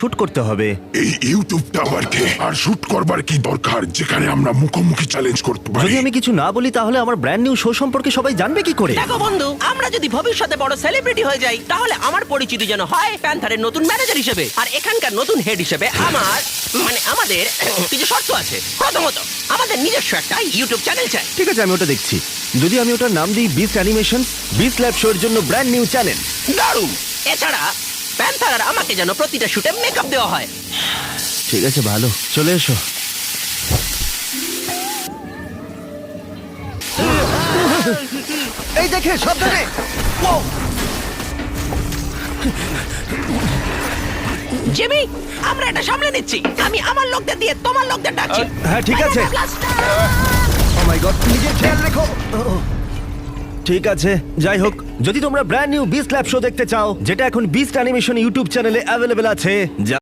Shoot করতে হবে। এই ইউটিউব টাওয়ারকে আর শুট করবার কি দরকার যেখানে আমরা মুখোমুখি চ্যালেঞ্জ করতে পারি? যদি আমি কিছু না বলি তাহলে আমার ব্র্যান্ড নিউ শো সম্পর্কে সবাই জানবে কি করে? দেখো বন্ধু, আমরা যদি ভবিষ্যতে বড় সেলিব্রিটি হয়ে যাই তাহলে আমার পরিচিতি যেন হয় প্যান্থারের নতুন ম্যানেজার হিসেবে, আর এখানকার নতুন হেড হিসেবে আমাদের কিছু শর্ত আছে। প্রথমত, আমাদের নিজস্ব একটা ইউটিউব চ্যানেল চাই। ঠিক আছে, আমি ওটা দেখছি। যদি আমি ওটার নাম দিই beast animation, beast lab show এর জন্য ব্র্যান্ড নিউ চ্যানেল। দারুণ। এছাড়া প্যান্থার আর আমাকে যেন প্রতিটা শুটে মেকআপ দেওয়া হয়। ঠিক আছে, ভালো, চলে এসো। এই দেখে সাবধানে। জিমি, আমরা এটা সামলে নিচ্ছি। আমি আমার লোকদের দিয়ে তোমার লোকদের ডাকছি। হ্যাঁ, ঠিক আছে। ও মাই গড, নিজের খেয়াল রেখো। ঠিক আছে, যাই হোক, যদি তোমরা brand new beast lab show দেখতে চাও, যেটা এখন বিস্ট অ্যানিমেশন ইউটিউব চ্যানেলে অ্যাভেলেবেল আছে,